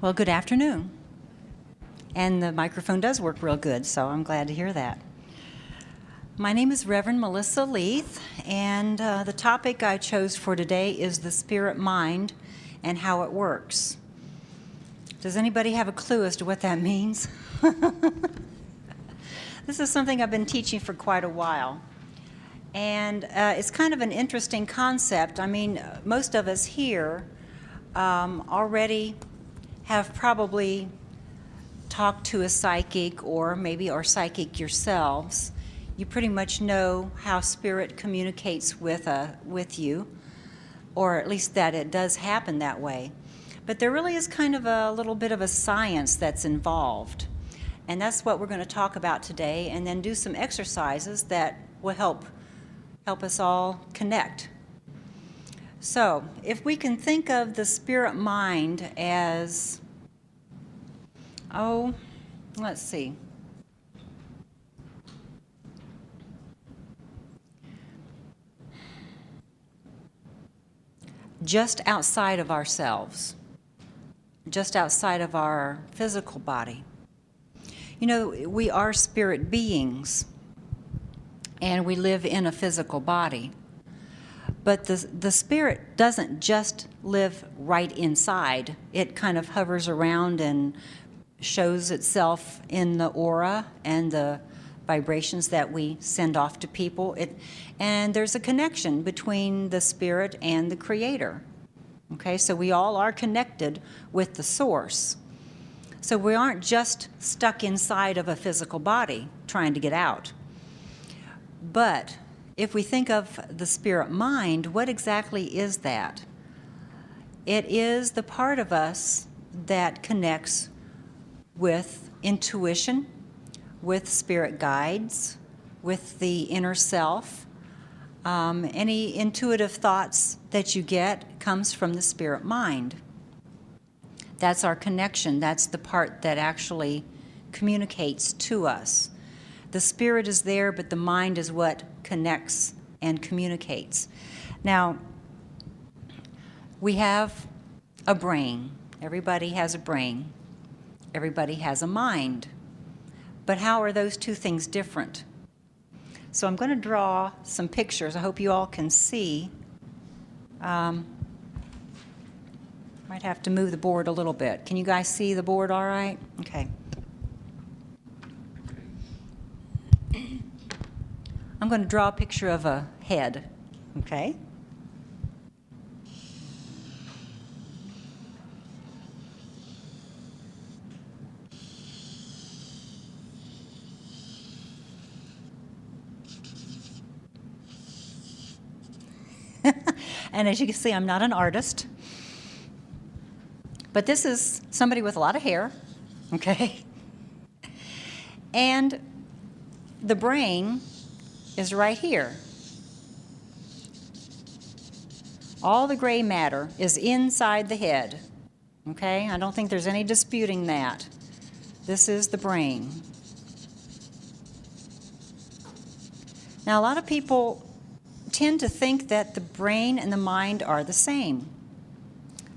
Well, good afternoon. And the microphone does work real good, so I'm glad to hear that. My name is Reverend Melissa Leith, and the topic I chose for today is the spirit mind and how it works. Does anybody have a clue as to what that means? This is something I've been teaching for quite a while. And it's kind of an interesting concept. I mean, most of us here already have probably talked to a psychic or maybe are psychic yourselves. You pretty much know how spirit communicates with you, or at least that it does happen that way. But there really is kind of a little bit of a science that's involved. And that's what we're going to talk about today, and then do some exercises that will help us all connect. So, if we can think of the spirit mind as, let's see. Just outside of ourselves, just outside of our physical body. You know, we are spirit beings, and we live in a physical body. But the spirit doesn't just live right inside. It kind of hovers around and shows itself in the aura and the vibrations that we send off to people. And there's a connection between the spirit and the creator. Okay, so we all are connected with the source. So we aren't just stuck inside of a physical body trying to get out. But if we think of the spirit mind, what exactly is that? It is the part of us that connects with intuition, with spirit guides, with the inner self. Any intuitive thoughts that you get comes from the spirit mind. That's our connection. That's the part that actually communicates to us. The spirit is there, but the mind is what connects and communicates. Now, we have a brain. Everybody has a brain. Everybody has a mind. But how are those two things different? So I'm going to draw some pictures. I hope you all can see. Might have to move the board a little bit. Can you guys see the board all right? Okay. I'm going to draw a picture of a head, okay? And as you can see, I'm not an artist. But this is somebody with a lot of hair, okay? And the brain is right here. All the gray matter is inside the head, okay? I don't think there's any disputing that. This is the brain. Now, a lot of people tend to think that the brain and the mind are the same,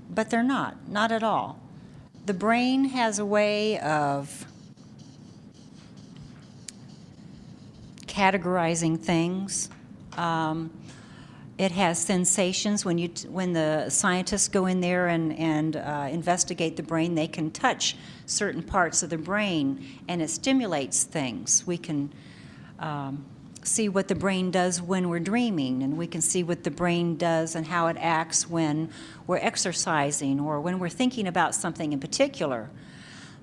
but they're not at all. The brain has a way of categorizing things. It has sensations. When the scientists go in there and investigate the brain, they can touch certain parts of the brain, and it stimulates things. We can see what the brain does when we're dreaming, and we can see what the brain does and how it acts when we're exercising or when we're thinking about something in particular.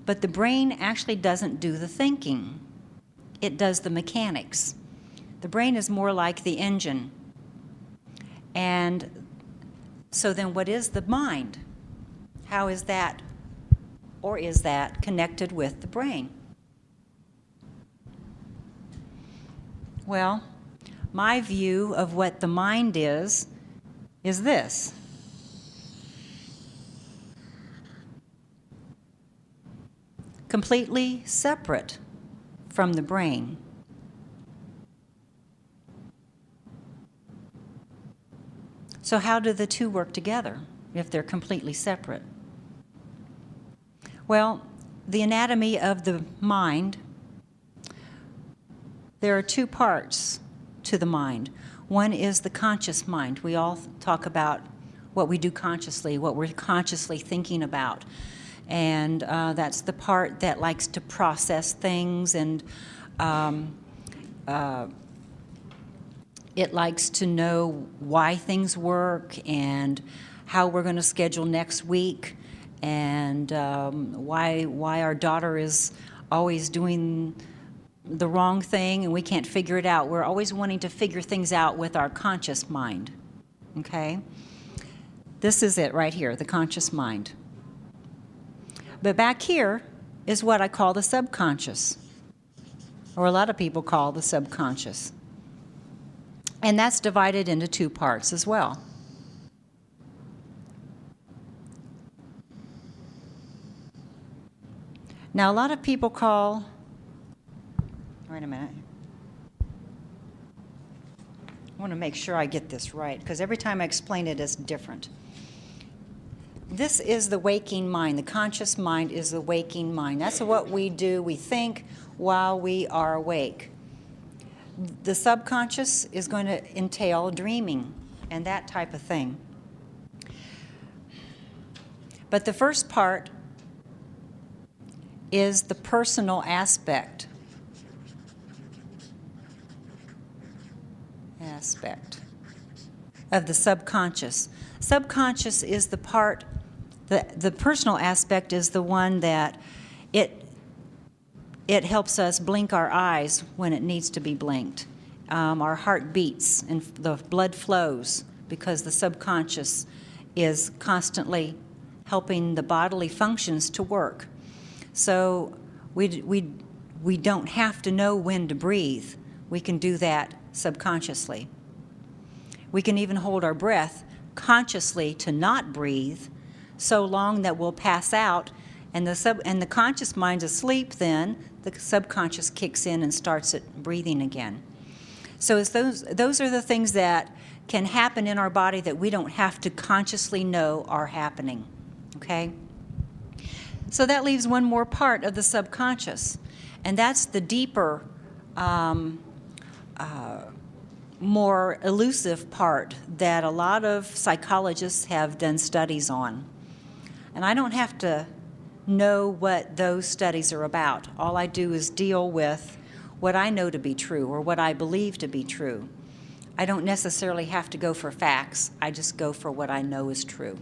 But the brain actually doesn't do the thinking. It does the mechanics. The brain is more like the engine. And so then what is the mind? How is that, or is that connected with the brain? Well, my view of what the mind is this. Completely separate from the brain. So how do the two work together if they're completely separate? Well, the anatomy of the mind, there are two parts to the mind. One is the conscious mind. We all talk about what we do consciously, what we're consciously thinking about. And that's the part that likes to process things, and it likes to know why things work and how we're going to schedule next week, and why our daughter is always doing the wrong thing and we can't figure it out. We're always wanting to figure things out with our conscious mind, okay? This is it right here, the conscious mind. But back here is what I call the subconscious, or a lot of people call the subconscious. And that's divided into two parts as well. Now, a lot of people call, wait a minute. I want to make sure I get this right, because every time I explain it, it's different. This is the waking mind. The conscious mind is the waking mind. That's what we do. We think while we are awake. The subconscious is going to entail dreaming and that type of thing. But the first part is the personal aspect of the subconscious. Subconscious is the part, the personal aspect is the one that it helps us blink our eyes when it needs to be blinked. Our heart beats and the blood flows because the subconscious is constantly helping the bodily functions to work. So we don't have to know when to breathe. We can do that subconsciously. We can even hold our breath consciously to not breathe so long that we'll pass out, and the conscious mind's asleep. Then the subconscious kicks in and starts it breathing again. So it's those are the things that can happen in our body that we don't have to consciously know are happening. Okay? So that leaves one more part of the subconscious, and that's the deeper, more elusive part that a lot of psychologists have done studies on. And I don't have to know what those studies are about. All I do is deal with what I know to be true or what I believe to be true. I don't necessarily have to go for facts. I just go for what I know is true.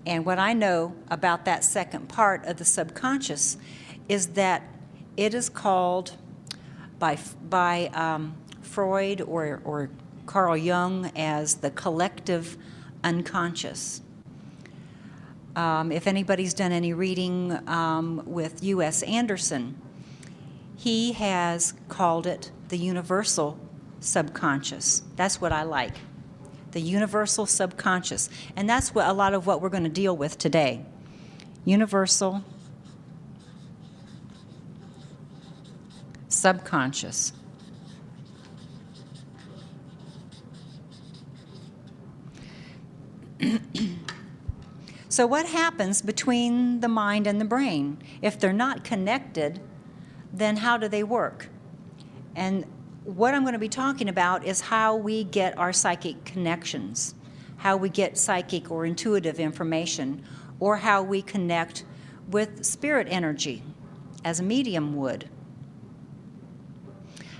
And what I know about that second part of the subconscious is that it is called by Freud or Carl Jung as the collective unconscious. If anybody's done any reading with U.S. Anderson, he has called it the universal subconscious. That's what I like. The universal subconscious. And that's what a lot of what we're going to deal with today. Universal subconscious. So what happens between the mind and the brain? If they're not connected, then how do they work? And what I'm going to be talking about is how we get our psychic connections, how we get psychic or intuitive information, or how we connect with spirit energy as a medium would.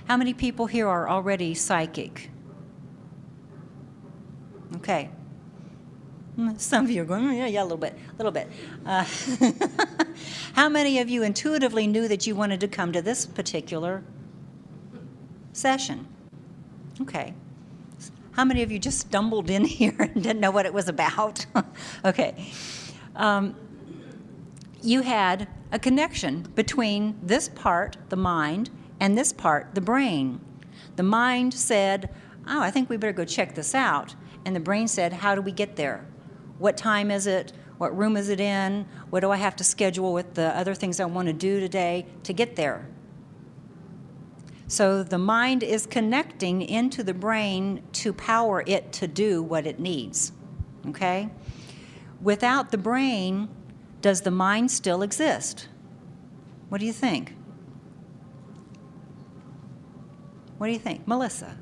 How many people here are already psychic? Okay. Some of you are going, yeah, a little bit. How many of you intuitively knew that you wanted to come to this particular session? Okay. How many of you just stumbled in here and didn't know what it was about? Okay. You had a connection between this part, the mind, and this part, the brain. The mind said, oh, I think we better go check this out. And the brain said, how do we get there? What time is it? What room is it in? What do I have to schedule with the other things I want to do today to get there? So the mind is connecting into the brain to power it to do what it needs, okay? Without the brain, Does the mind still exist? What do you think? What do you think? Melissa?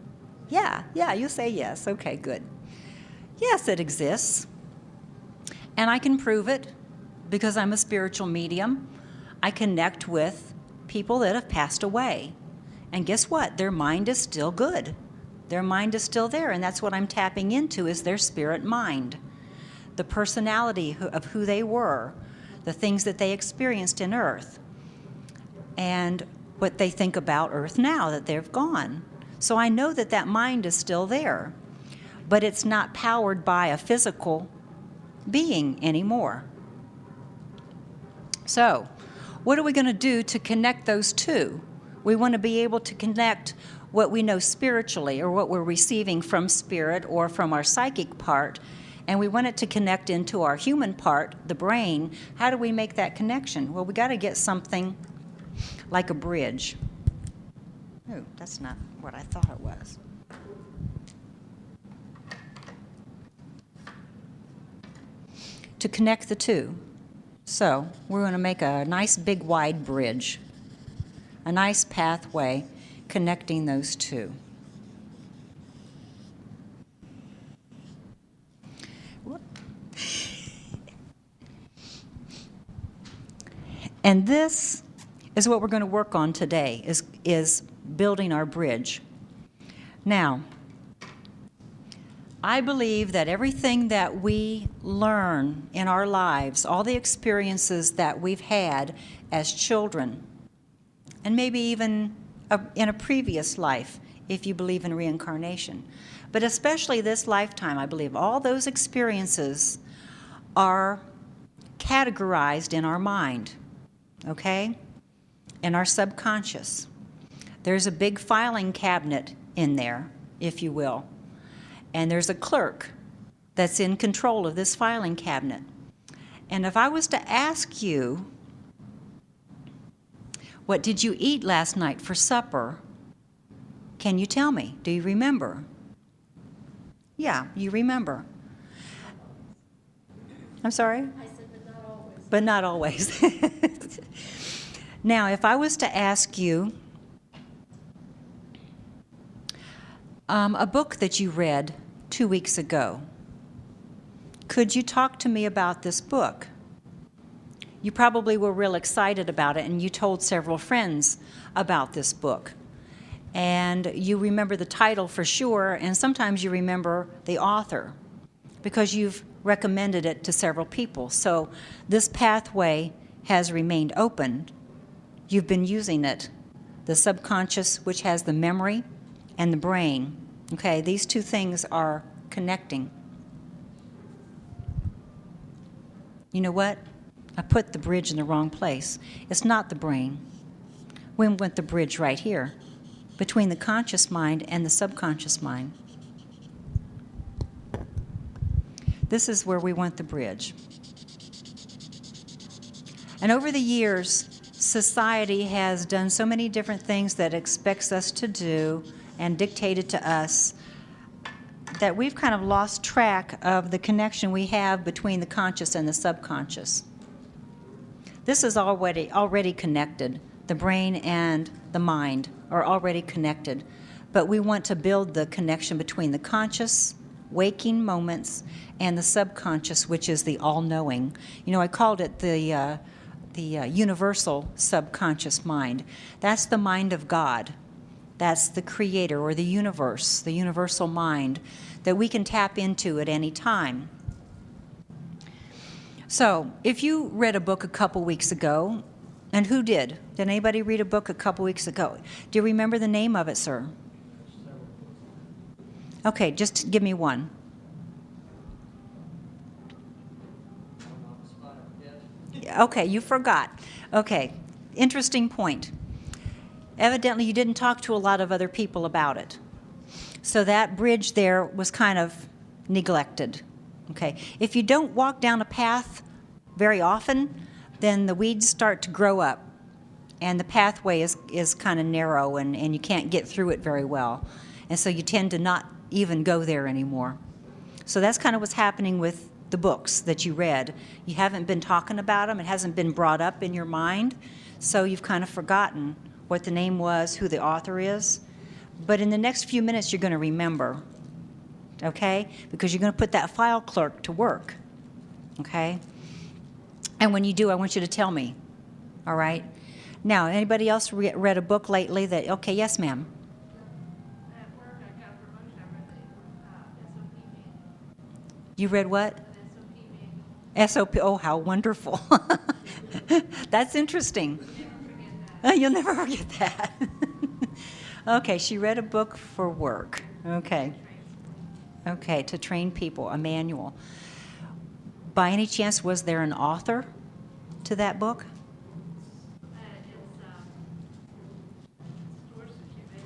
Yeah, you say yes. Okay, good. Yes, it exists. And I can prove it because I'm a spiritual medium. I connect with people that have passed away. And guess what? Their mind is still good. Their mind is still there, and that's what I'm tapping into is their spirit mind. The personality of who they were, the things that they experienced in Earth, and what they think about Earth now that they've gone. So I know that that mind is still there, but it's not powered by a physical being anymore. So, what are we going to do to connect those two? We want to be able to connect what we know spiritually or what we're receiving from spirit or from our psychic part, and we want it to connect into our human part, the brain. How do we make that connection? Well, we got to get something like a bridge. Oh, that's not what I thought it was. To connect the two. So we're going to make a nice big wide bridge, a nice pathway connecting those two. And this is what we're going to work on today, is building our bridge. Now, I believe that everything that we learn in our lives, all the experiences that we've had as children, and maybe even in a previous life, if you believe in reincarnation, but especially this lifetime, I believe all those experiences are categorized in our mind, okay? In our subconscious. There's a big filing cabinet in there, if you will. And there's a clerk that's in control of this filing cabinet. And if I was to ask you, what did you eat last night for supper? Can you tell me? Do you remember? Yeah, you remember. I'm sorry? I said, But not always. Now, if I was to ask you a book that you read 2 weeks ago, could you talk to me about this book? You probably were real excited about it, and you told several friends about this book. And you remember the title for sure, and sometimes you remember the author because you've recommended it to several people. So this pathway has remained open. You've been using it. The subconscious, which has the memory, and the brain. Okay, these two things are connecting. You know what? I put the bridge in the wrong place. It's not the brain. We want the bridge right here, between the conscious mind and the subconscious mind. This is where we want the bridge. And over the years, society has done so many different things that it expects us to do and dictated to us that we've kind of lost track of the connection we have between the conscious and the subconscious. This is already connected. The brain and the mind are already connected, but we want to build the connection between the conscious, waking moments and the subconscious, which is the all-knowing. You know, I called it the universal subconscious mind. That's the mind of God. That's the creator or the universe, the universal mind that we can tap into at any time. So, if you read a book a couple weeks ago, and who did? Did anybody read a book a couple weeks ago? Do you remember the name of it, sir? Okay, just give me one. Okay, you forgot. Okay, interesting point. Evidently, you didn't talk to a lot of other people about it. So that bridge there was kind of neglected. Okay, if you don't walk down a path very often, then the weeds start to grow up, and the pathway is kind of narrow, and you can't get through it very well. And so you tend to not even go there anymore. So that's kind of what's happening with the books that you read. You haven't been talking about them. It hasn't been brought up in your mind. So you've kind of forgotten what the name was, who the author is. But in the next few minutes, you're going to remember, okay? Because you're going to put that file clerk to work, okay? And when you do, I want you to tell me, all right? Now, anybody else read a book lately that, okay, yes, ma'am? At work, I got a promotion. I read the SOP manual. You read what? SOP manual. SOP, oh, how wonderful. That's interesting. Never forget that. You'll never forget that. Okay, she read a book for work. Okay. Okay, to train people, a manual. By any chance, was there an author to that book? It's store security.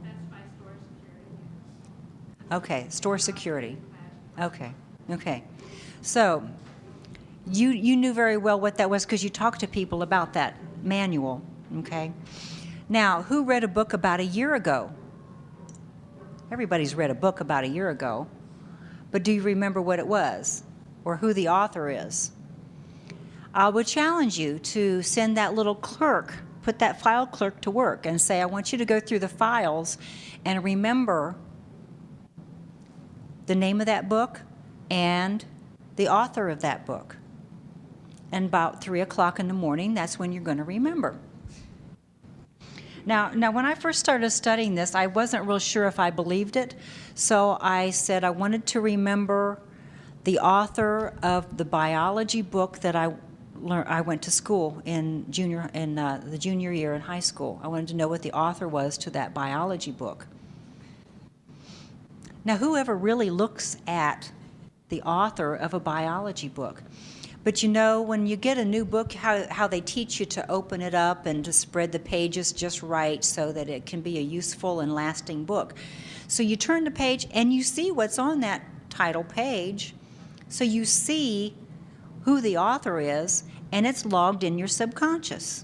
Best Buy store security. Okay, store security. Okay, okay. So you knew very well what that was because you talked to people about that manual, okay? Now, who read a book about a year ago? Everybody's read a book about a year ago, but do you remember what it was or who the author is? I would challenge you to send that little clerk, put that file clerk to work and say, I want you to go through the files and remember the name of that book and the author of that book. And about 3 o'clock in the morning, that's when you're going to remember. Now, when I first started studying this, I wasn't real sure if I believed it, so I said I wanted to remember the author of the biology book that I went to school in the junior year in high school. I wanted to know what the author was to that biology book. Now, whoever really looks at the author of a biology book? But you know, when you get a new book, how they teach you to open it up and to spread the pages just right so that it can be a useful and lasting book. So you turn the page and you see what's on that title page. So you see who the author is, and it's logged in your subconscious.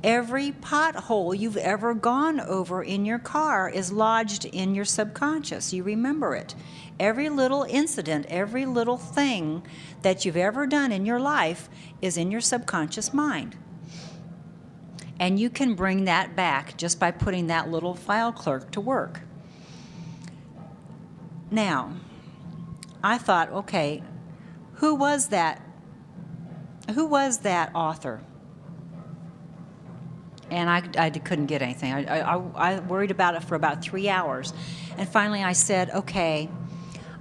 Every pothole you've ever gone over in your car is lodged in your subconscious. You remember it. Every little incident, every little thing that you've ever done in your life is in your subconscious mind. And you can bring that back just by putting that little file clerk to work. Now, I thought, okay, who was that author? And I couldn't get anything. I worried about it for about 3 hours. And finally I said, okay,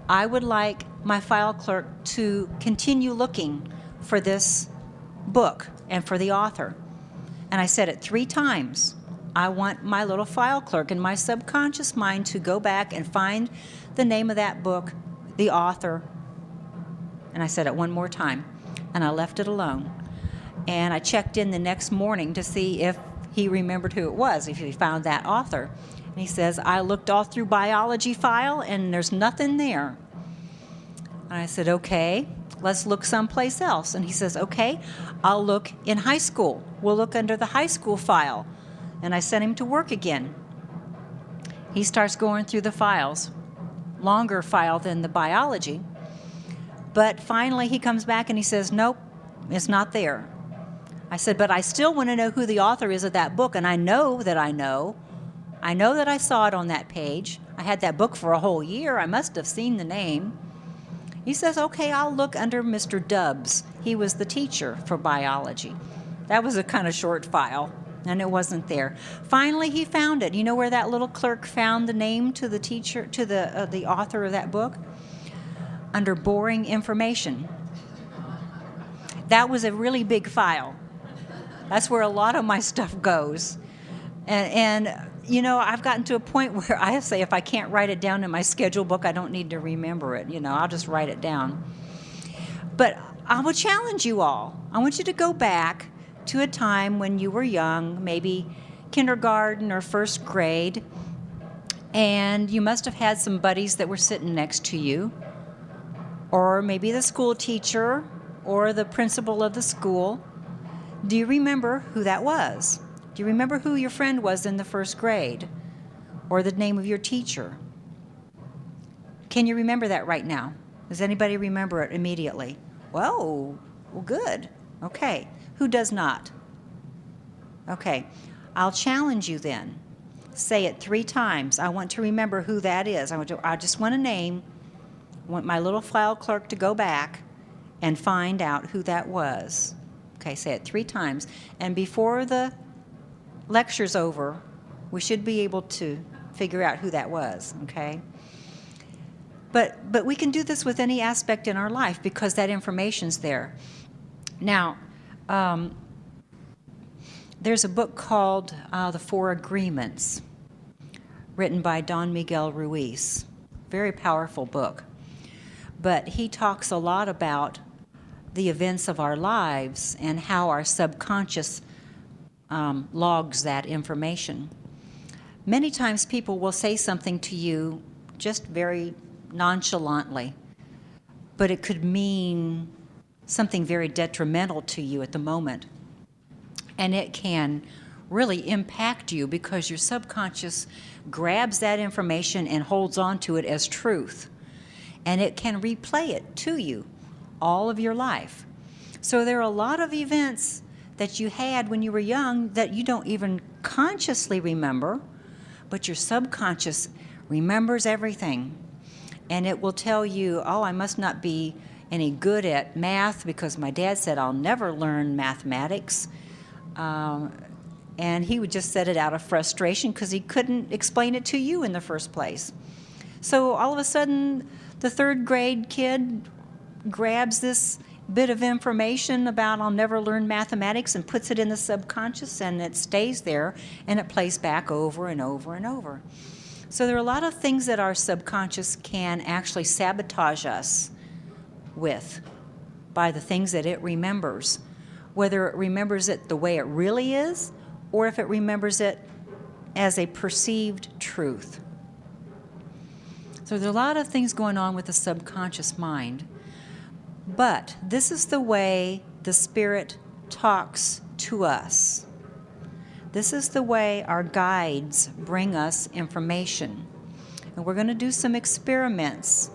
I would like my file clerk to continue looking for this book and for the author. And I said it 3 times. I want my little file clerk in my subconscious mind to go back and find the name of that book, the author. And I said it 1 more time. And I left it alone. And I checked in the next morning to see if he remembered who it was, if he found that author. And he says, I looked all through biology file and there's nothing there. And I said, okay, let's look someplace else. And he says, okay, I'll look in high school. We'll look under the high school file. And I sent him to work again. He starts going through the files, longer file than the biology. But finally he comes back and he says, nope, it's not there. I said, but I still want to know who the author is of that book, and I know that I know. I know that I saw it on that page. I had that book for a whole year. I must have seen the name. He says, okay, I'll look under Mr. Dubbs. He was the teacher for biology. That was a kind of short file, and it wasn't there. Finally, he found it. You know where that little clerk found the name to the teacher, to the author of that book? Under boring information. That was a really big file. That's where a lot of my stuff goes. And you know, I've gotten to a point where I say if I can't write it down in my schedule book, I don't need to remember it. You know, I'll just write it down. But I will challenge you all. I want you to go back to a time when you were young, maybe kindergarten or first grade, and you must have had some buddies that were sitting next to you, or maybe the school teacher or the principal of the school. Do you remember who that was? Do you remember who your friend was in the first grade? Or the name of your teacher? Can you remember that right now? Does anybody remember it immediately? Whoa, well, good. Okay. Who does not? Okay. I'll challenge you then. Say it 3 times. I want to remember who that is. I just want a name. I want my little file clerk to go back and find out who that was. Okay, say it 3 times. And before the lecture's over, we should be able to figure out who that was, okay? But we can do this with any aspect in our life because that information's there. Now, there's a book called The 4 Agreements, written by Don Miguel Ruiz. Very powerful book. But he talks a lot about the events of our lives and how our subconscious logs that information. Many times people will say something to you just very nonchalantly, but it could mean something very detrimental to you at the moment. And it can really impact you because your subconscious grabs that information and holds on to it as truth. And it can replay it to you all of your life. So there are a lot of events that you had when you were young that you don't even consciously remember, but your subconscious remembers everything. And it will tell you, oh, I must not be any good at math because my dad said I'll never learn mathematics. And he would just set it out of frustration because he couldn't explain it to you in the first place. So all of a sudden, the 3rd grade kid grabs this bit of information about I'll never learn mathematics and puts it in the subconscious, and it stays there, and it plays back over and over and over. So there are a lot of things that our subconscious can actually sabotage us with by the things that it remembers, whether it remembers it the way it really is or if it remembers it as a perceived truth. So there are a lot of things going on with the subconscious mind, but this is the way the Spirit talks to us. This is the way our guides bring us information. And we're going to do some experiments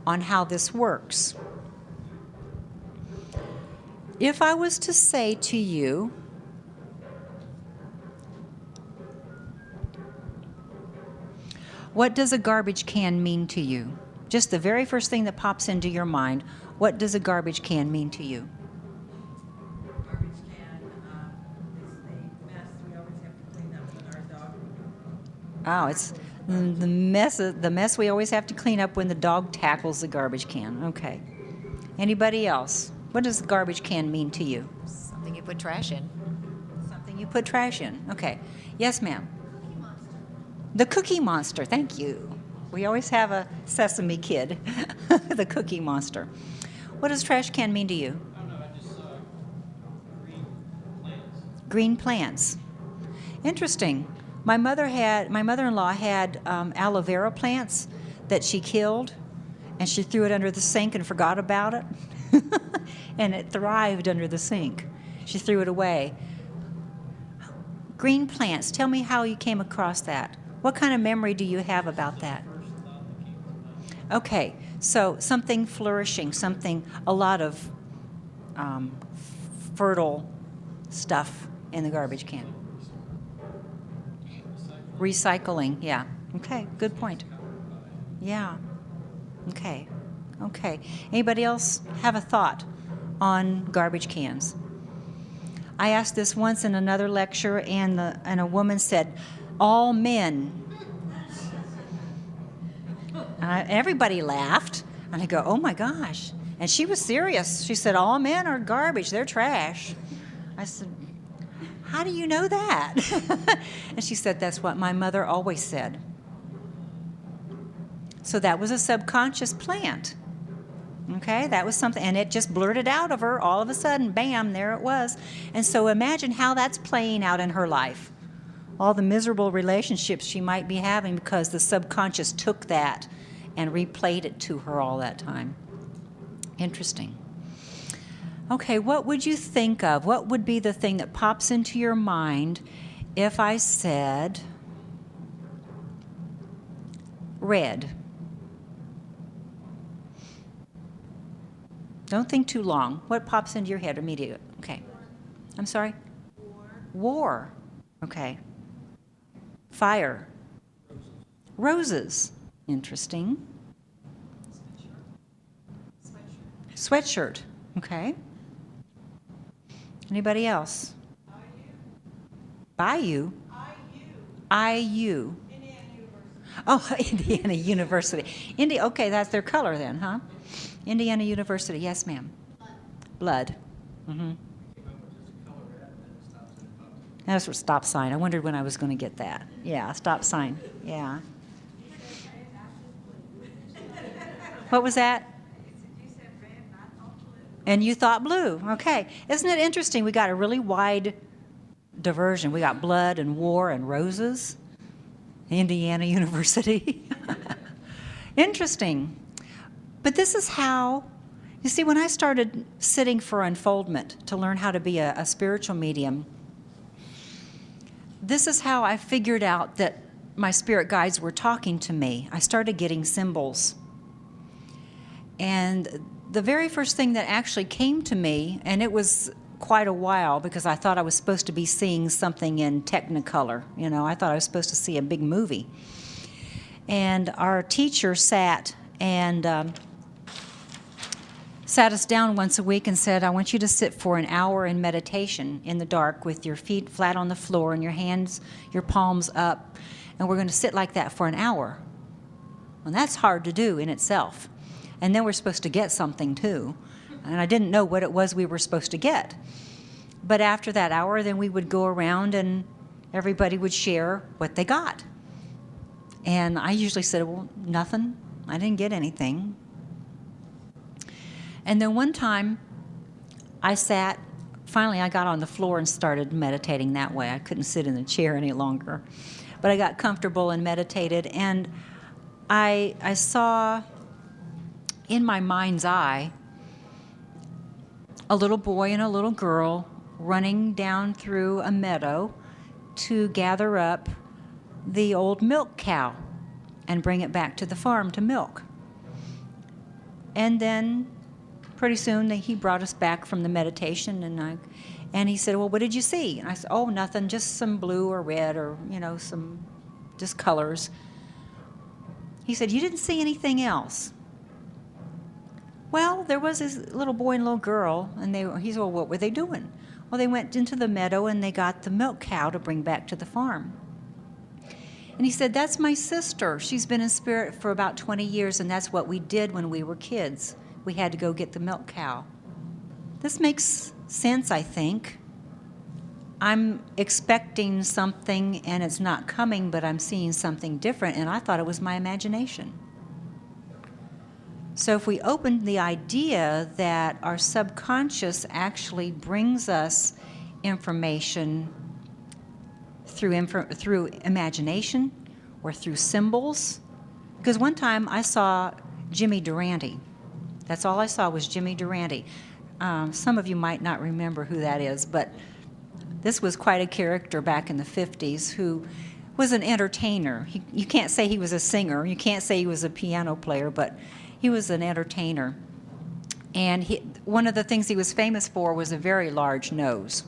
on how this works. If I was to say to you, what does a garbage can mean to you? Just the very first thing that pops into your mind, what does a garbage can mean to you? Garbage can is a mess we always have to clean up when our dog. Oh, it's the mess we always have to clean up when the dog tackles the garbage can. Okay. Anybody else? What does the garbage can mean to you? Something you put trash in. Something you put trash in. Okay. Yes, ma'am. The Cookie Monster. Thank you. We always have a Sesame Kid. The Cookie Monster. What does trash can mean to you? I don't know, I just saw green plants. Green plants. Interesting. My mother-in-law had aloe vera plants that she killed, and she threw it under the sink and forgot about it. And it thrived under the sink. She threw it away. Green plants. Tell me how you came across that. What kind of memory do you have about that? Okay, so something flourishing, a lot of fertile stuff in the garbage can. Recycling, yeah. Okay, good point. Yeah. Okay. Anybody else have a thought on garbage cans? I asked this once in another lecture, and a woman said, all men. Everybody laughed, and I go, oh my gosh. And she was serious. She said, all men are garbage, they're trash. I said, how do you know that? And she said, that's what my mother always said. So that was a subconscious plant. Okay, that was something, and it just blurted out of her all of a sudden, bam, there it was. And so imagine how that's playing out in her life. All the miserable relationships she might be having because the subconscious took that and replayed it to her all that time. Interesting. Okay, what would you think of? What would be the thing that pops into your mind if I said red? Don't think too long. What pops into your head immediately? Okay. I'm sorry? War. Okay. Fire. Roses. Interesting. Sweatshirt. Okay. Anybody else? Bayou. IU. Oh, Indiana University. Okay, that's their color then, huh? Indiana University. Yes, ma'am. Blood. Mm-hmm. That's a stop sign. I wondered when I was going to get that. Yeah, stop sign. Yeah. What was that? And you thought blue. Okay. Isn't it interesting? We got a really wide diversion. We got blood and war and roses. Indiana University. Interesting. But this is how, you see, when I started sitting for unfoldment to learn how to be a spiritual medium, this is how I figured out that my spirit guides were talking to me. I started getting symbols. And the very first thing that actually came to me, and it was quite a while because I thought I was supposed to be seeing something in Technicolor. You know, I thought I was supposed to see a big movie. And our teacher sat and sat us down once a week and said, I want you to sit for an hour in meditation in the dark with your feet flat on the floor and your hands, your palms up, and we're going to sit like that for an hour. And that's hard to do in itself. And then we're supposed to get something too. And I didn't know what it was we were supposed to get. But after that hour, then we would go around and everybody would share what they got. And I usually said, well, nothing. I didn't get anything. And then one time, finally I got on the floor and started meditating that way. I couldn't sit in the chair any longer. But I got comfortable and meditated, and I saw in my mind's eye a little boy and a little girl running down through a meadow to gather up the old milk cow and bring it back to the farm to milk. And then pretty soon he brought us back from the meditation, and he said, well, what did you see? And I said, oh, nothing, just some blue or red or, some just colors. He said, you didn't see anything else? Well, there was this little boy and little girl, and he said, well, what were they doing? Well, they went into the meadow and they got the milk cow to bring back to the farm. And he said, that's my sister. She's been in spirit for about 20 years, and that's what we did when we were kids. We had to go get the milk cow. This makes sense, I think. I'm expecting something, and it's not coming, but I'm seeing something different, and I thought it was my imagination. So if we open the idea that our subconscious actually brings us information through imagination or through symbols, because one time I saw Jimmy Durante. That's all I saw was Jimmy Durante. Some of you might not remember who that is, but this was quite a character back in the 50s who was an entertainer. You can't say he was a singer. You can't say he was a piano player, but he was an entertainer. And one of the things he was famous for was a very large nose.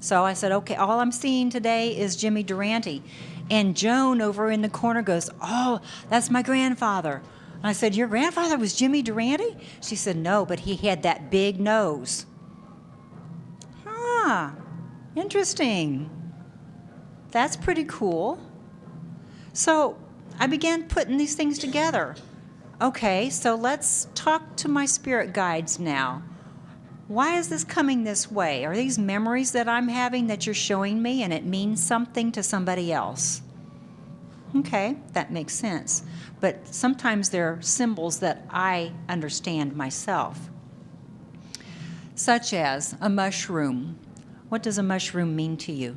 So I said, okay, all I'm seeing today is Jimmy Durante. And Joan over in the corner goes, oh, that's my grandfather. And I said, your grandfather was Jimmy Durante? She said, no, but he had that big nose. Interesting. That's pretty cool. So I began putting these things together. Okay, so let's talk to my spirit guides now. Why is this coming this way? Are these memories that I'm having that you're showing me and it means something to somebody else? Okay, that makes sense. But sometimes they're symbols that I understand myself. Such as a mushroom. What does a mushroom mean to you?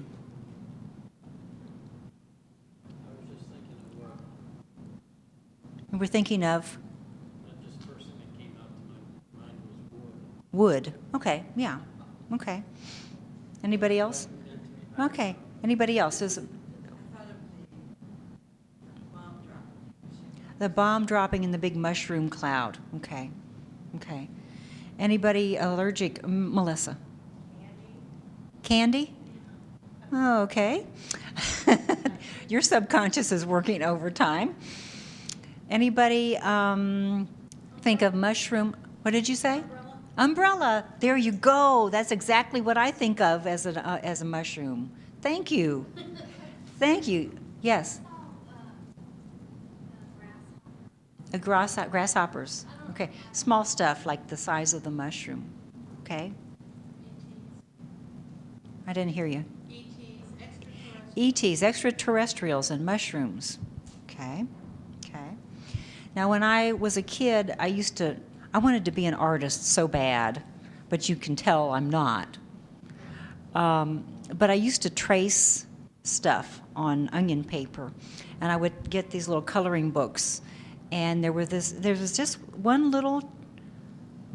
I was just thinking of what, We're thinking of just first thing that came out to my mind was wood. wood. Okay, yeah. Okay. Anybody else? Okay. Anybody else? I thought of the bomb drop. The bomb dropping in the big mushroom cloud. Okay. Okay. Anybody allergic? Melissa? Candy? Oh, okay. Your subconscious is working overtime. Anybody think of mushroom? What did you say? Umbrella. There you go. That's exactly what I think of as a mushroom. Thank you. Thank you. Yes. Grasshoppers. Okay. Small stuff like the size of the mushroom. Okay. I didn't hear you. ETs, extraterrestrials, and mushrooms. Okay. Okay. Now, when I was a kid, I wanted to be an artist so bad, but you can tell I'm not. But I used to trace stuff on onion paper, and I would get these little coloring books, and there was just one little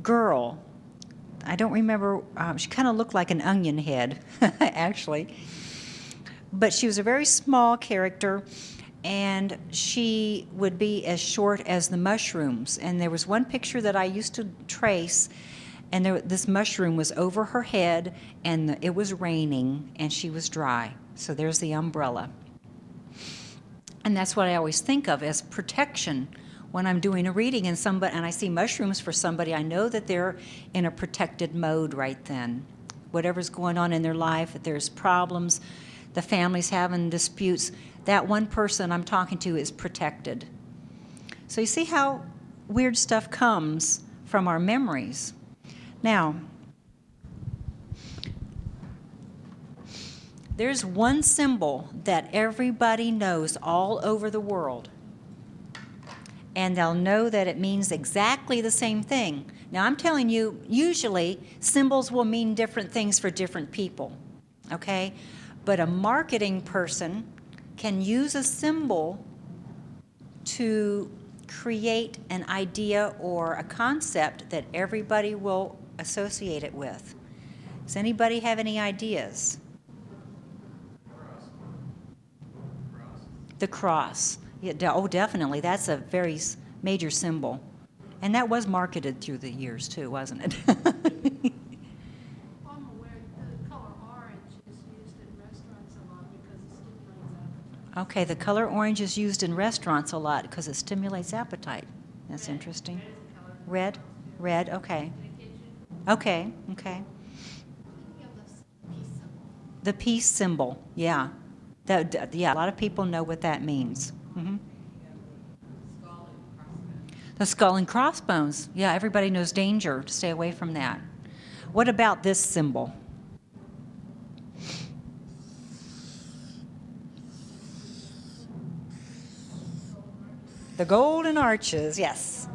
girl. I don't remember. She kind of looked like an onion head, actually. But she was a very small character, and she would be as short as the mushrooms. And there was one picture that I used to trace, and this mushroom was over her head, and it was raining, and she was dry. So there's the umbrella. And that's what I always think of as protection when I'm doing a reading and I see mushrooms for somebody. I know that they're in a protected mode right then. Whatever's going on in their life, if there's problems, the family's having disputes, that one person I'm talking to is protected. So you see how weird stuff comes from our memories. Now, there's one symbol that everybody knows all over the world, and they'll know that it means exactly the same thing. Now, I'm telling you, usually symbols will mean different things for different people, okay? But a marketing person can use a symbol to create an idea or a concept that everybody will associate it with. Does anybody have any ideas? The cross. Yeah, definitely. That's a very major symbol. And that was marketed through the years, too, wasn't it? I'm aware the color orange is used in restaurants a lot because it stimulates appetite. Okay, the color orange is used in restaurants a lot because it stimulates appetite. That's interesting. Red? Red, okay. Okay, okay. The peace symbol, yeah. Yeah, a lot of people know what that means. Mm-hmm. The skull and crossbones. Yeah, everybody knows danger. Stay away from that. What about this symbol? The golden arches, yes.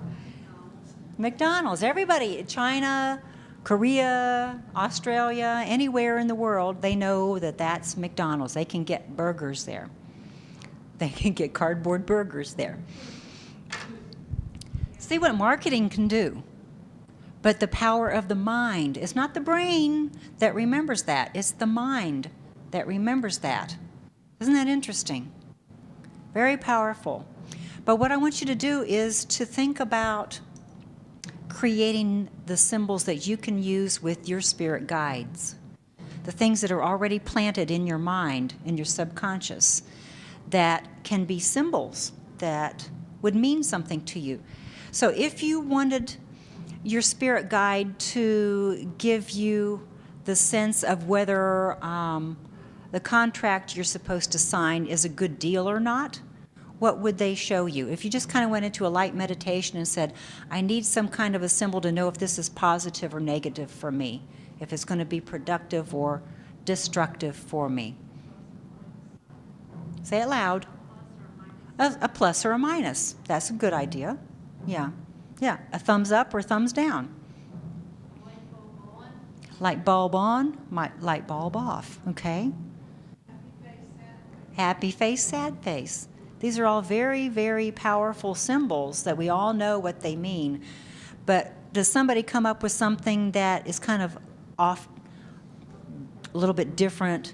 McDonald's. Everybody, China, Korea, Australia, anywhere in the world, they know that that's McDonald's. They can get burgers there. They can get cardboard burgers there. See what marketing can do. But the power of the mind. It's not the brain that remembers that. It's the mind that remembers that. Isn't that interesting? Very powerful. But what I want you to do is to think about creating the symbols that you can use with your spirit guides. The things that are already planted in your mind, in your subconscious, that can be symbols that would mean something to you. So if you wanted your spirit guide to give you the sense of whether the contract you're supposed to sign is a good deal or not, what would they show you? If you just kind of went into a light meditation and said, I need some kind of a symbol to know if this is positive or negative for me, if it's going to be productive or destructive for me. Say it loud. A plus or a minus. That's a good idea. Yeah. Yeah. A thumbs up or thumbs down. Light bulb on, light bulb off. Okay. Happy face, sad face. These are all very, very powerful symbols that we all know what they mean. But does somebody come up with something that is kind of off, a little bit different?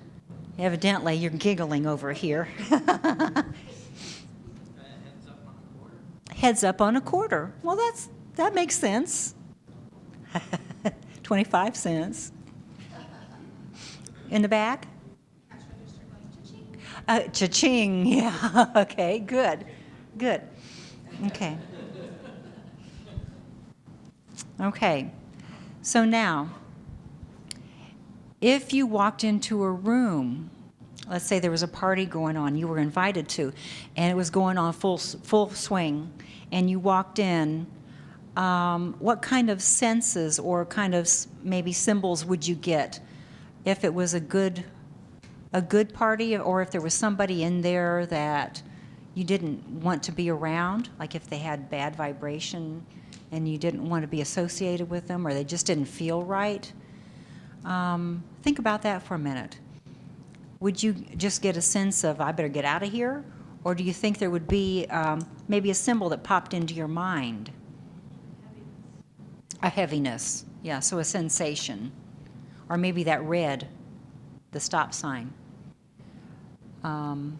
Evidently, you're giggling over here. Heads up on a quarter. Well, that makes sense. 25 cents. In the back? Cash register going cha-ching. Cha-ching, yeah, okay, good, good. Okay. Okay, so now, if you walked into a room, let's say there was a party going on, you were invited to, and it was going on full swing, and you walked in, what kind of senses or kind of maybe symbols would you get if it was a good party, or if there was somebody in there that you didn't want to be around, like if they had bad vibration and you didn't want to be associated with them, or they just didn't feel right? Think about that for a minute. Would you just get a sense of, I better get out of here? Or do you think there would be maybe a symbol that popped into your mind? A heaviness, yeah, so a sensation. Or maybe that red, the stop sign. An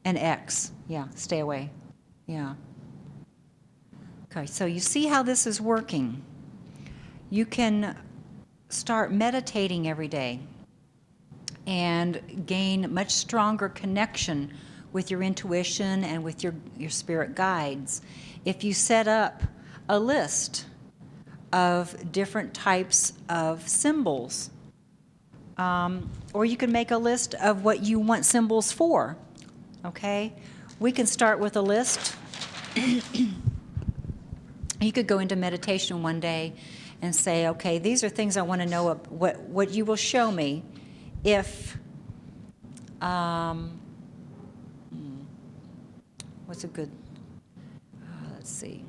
X, yeah, stay away, yeah. Okay, so you see how this is working. You can start meditating every day and gain much stronger connection with your intuition and with your spirit guides if you set up a list of different types of symbols. Or you can make a list of what you want symbols for, okay? We can start with a list. You could go into meditation one day and say, okay, these are things I want to know, what you will show me if, what's a good, let's see.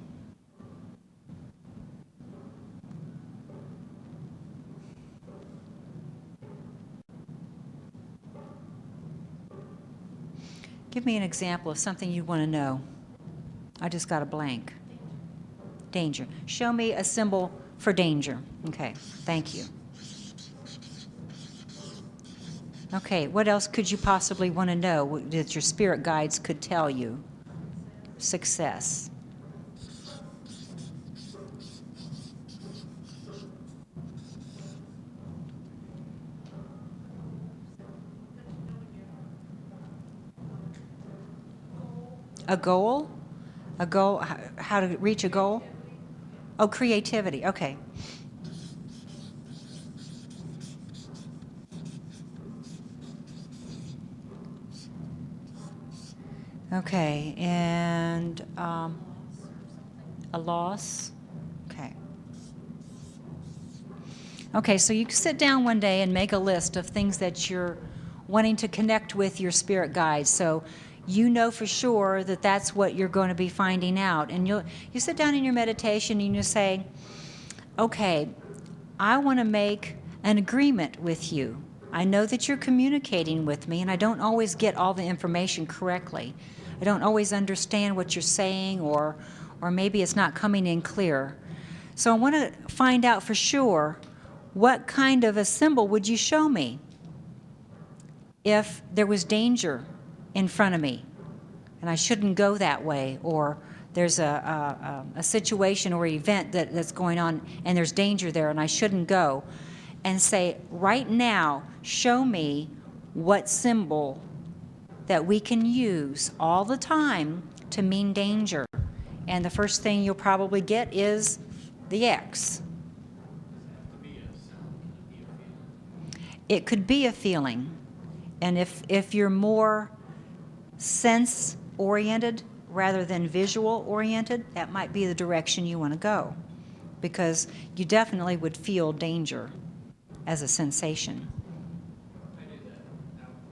Give me an example of something you want to know. I just got a blank. Danger. Show me a symbol for danger. Okay, thank you. Okay, what else could you possibly want to know that your spirit guides could tell you? Success. A goal? A goal, how to reach a goal? Oh, creativity, okay. Okay, and a loss? Okay. Okay, so you sit down one day and make a list of things that you're wanting to connect with your spirit guides. So you know for sure that that's what you're going to be finding out. And you sit down in your meditation and you say, okay, I want to make an agreement with you. I know that you're communicating with me, and I don't always get all the information correctly. I don't always understand what you're saying, or maybe it's not coming in clear. So I want to find out for sure, what kind of a symbol would you show me if there was danger in front of me and I shouldn't go that way, or there's a situation or event that's going on and there's danger there and I shouldn't go, and say, right now, show me what symbol that we can use all the time to mean danger. And the first thing you'll probably get is the X. It could be a feeling. And if you're more sense-oriented rather than visual-oriented, that might be the direction you want to go, because you definitely would feel danger as a sensation. I do that.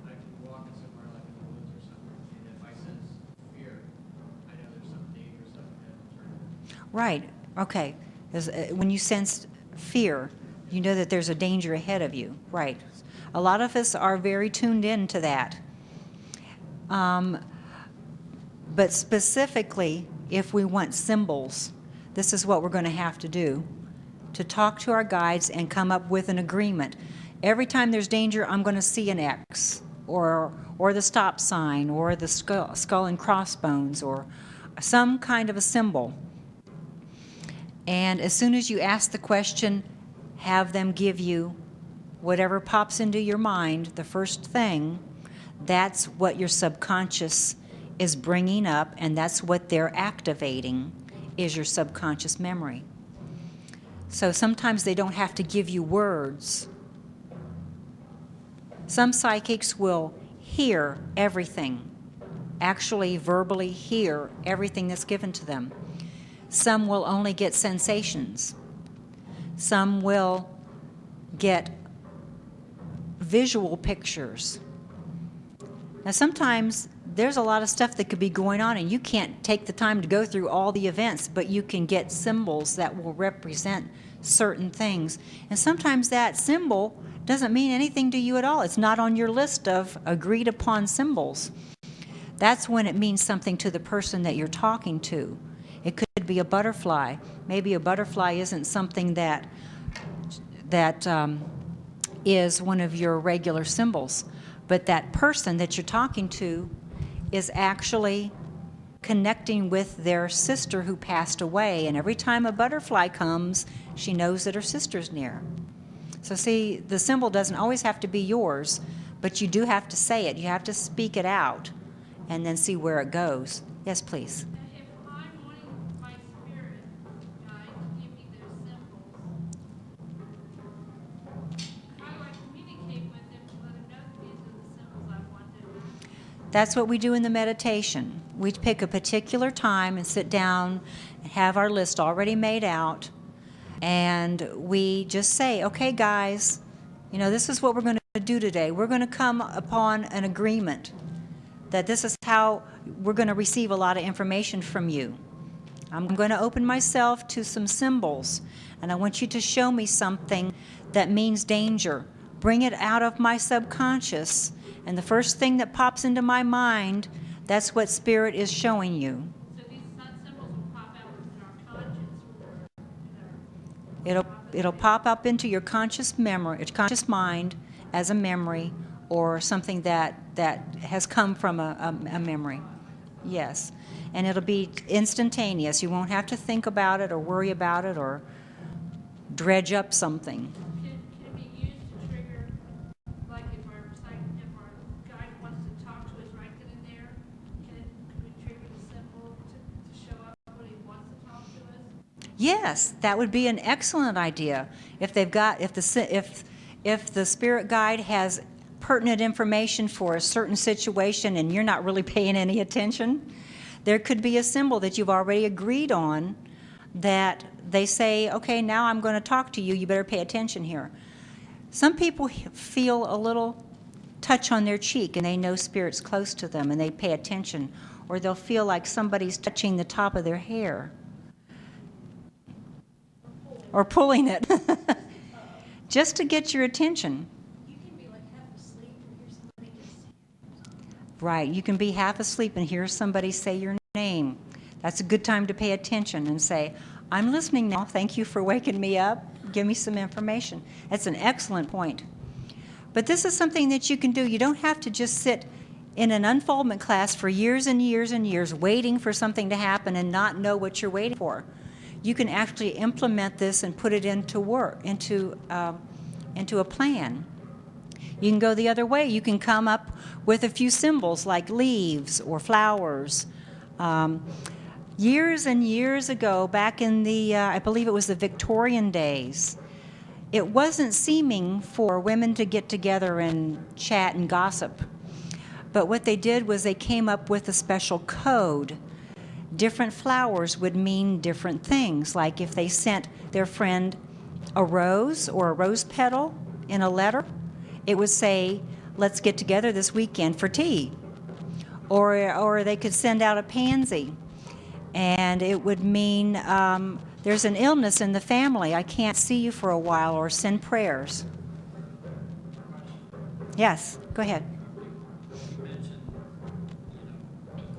I can walk in somewhere like in the woods or something, and if I sense fear, I know there's some danger stuff ahead. Right, okay. When you sense fear, you know that there's a danger ahead of you, right. A lot of us are very tuned in to that. But specifically, if we want symbols, this is what we're going to have to do, to talk to our guides and come up with an agreement. Every time there's danger, I'm going to see an X, or the stop sign, or the skull and crossbones, or some kind of a symbol. And as soon as you ask the question, have them give you whatever pops into your mind, the first thing. That's what your subconscious is bringing up, and that's what they're activating, is your subconscious memory. So sometimes they don't have to give you words. Some psychics will hear everything, actually verbally hear everything that's given to them. Some will only get sensations. Some will get visual pictures. Now sometimes there's a lot of stuff that could be going on and you can't take the time to go through all the events, but you can get symbols that will represent certain things. And sometimes that symbol doesn't mean anything to you at all. It's not on your list of agreed upon symbols. That's when it means something to the person that you're talking to. It could be a butterfly. Maybe a butterfly isn't something that is one of your regular symbols, but that person that you're talking to is actually connecting with their sister who passed away, and every time a butterfly comes, she knows that her sister's near. So see, the symbol doesn't always have to be yours, but you do have to say it. You have to speak it out and then see where it goes. Yes, please. If I'm wanting my spirit guide to give me those symbols, how do I communicate with them to let them know that these are the symbols I wanted? That's what we do in the meditation. We pick a particular time and sit down and have our list already made out, and we just say, okay, guys, this is what we're going to do today. We're going to come upon an agreement that this is how we're going to receive a lot of information from you. I'm going to open myself to some symbols, and I want you to show me something that means danger. Bring it out of my subconscious, and the first thing that pops into my mind, that's what Spirit is showing you. So these symbols will pop out in our conscience, or It'll pop up into your conscious memory, conscious mind as a memory, or something that has come from a memory. Yes. And it'll be instantaneous. You won't have to think about it or worry about it or dredge up something. Can it be used to trigger, like if our guide wants to talk to us right then and there, could we trigger the symbol to show up when he wants to talk to us? Yes, that would be an excellent idea. If the spirit guide has pertinent information for a certain situation and you're not really paying any attention, there could be a symbol that you've already agreed on that they say, okay, now I'm going to talk to you, you better pay attention here. Some people feel a little touch on their cheek and they know Spirit's close to them and they pay attention, or they'll feel like somebody's touching the top of their hair or pulling it just to get your attention. You can be like half asleep and hear somebody just. Right, you can be half asleep and hear somebody say your name. That's a good time to pay attention and say, I'm listening now, thank you for waking me up, give me some information. That's an excellent point. But this is something that you can do. You don't have to just sit in an unfoldment class for years and years and years waiting for something to happen and not know what you're waiting for. You can actually implement this and put it into work, into a plan. You can go the other way. You can come up with a few symbols like leaves or flowers. Years and years ago, back in the, I believe it was the Victorian days, it wasn't seeming for women to get together and chat and gossip. But what they did was they came up with a special code. Different flowers would mean different things. Like if they sent their friend a rose or a rose petal in a letter, it would say, let's get together this weekend for tea. Or they could send out a pansy, and it would mean there's an illness in the family, I can't see you for a while, or send prayers. Yes, go ahead. You mentioned,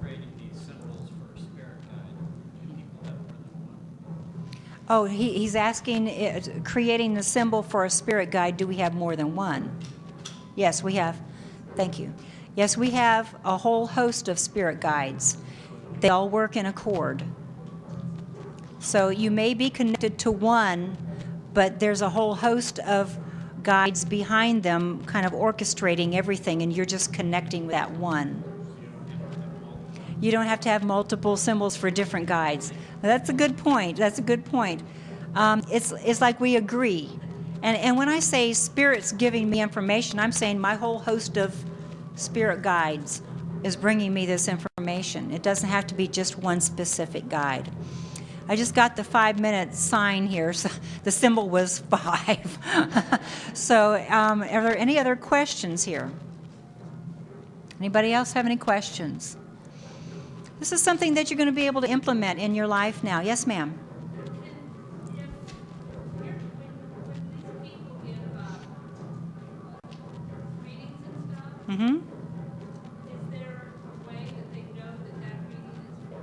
creating these symbols for a spirit guide. Do people have more than one? Oh, he's asking, creating the symbol for a spirit guide, do we have more than one? Yes, we have. Thank you. Yes, we have a whole host of spirit guides. They all work in accord. So you may be connected to one, but there's a whole host of guides behind them kind of orchestrating everything, and you're just connecting with that one. You don't have to have multiple symbols for different guides. That's a good point. That's a good point. It's like we agree. And when I say Spirit's giving me information, I'm saying my whole host of spirit guides is bringing me this information. It doesn't have to be just one specific guide. I just got the 5-minute sign here, so the symbol was 5. So are there any other questions here? Anybody else have any questions? This is something that you're going to be able to implement in your life now. Yes, ma'am? Mm-hmm. Is there a way that they know that that reading is for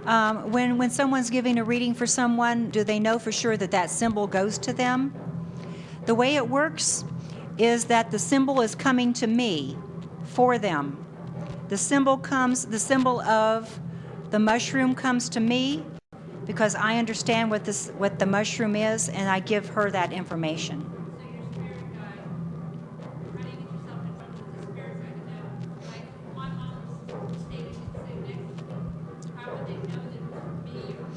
that person? When someone's giving a reading for someone, do they know for sure that that symbol goes to them? The way it works is that the symbol is coming to me for them. The symbol of the mushroom comes to me because I understand what the mushroom is, and I give her that information. So your spirit guide, how do you get yourself in touch with the spirit guide to know? Like my mom's stated it's sitting next to me. How would they know that it's me or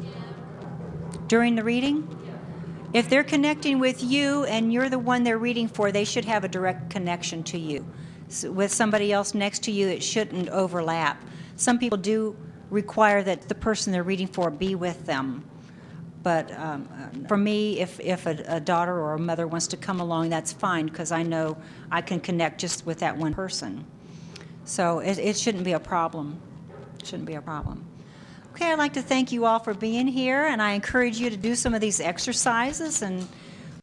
him? During the reading? Yeah. If they're connecting with you and you're the one they're reading for, they should have a direct connection to you. So with somebody else next to you, it shouldn't overlap. Some people do require that the person they're reading for be with them. But for me, if a daughter or a mother wants to come along, that's fine, because I know I can connect just with that one person. So it shouldn't be a problem. Shouldn't be a problem. Okay, I'd like to thank you all for being here, and I encourage you to do some of these exercises and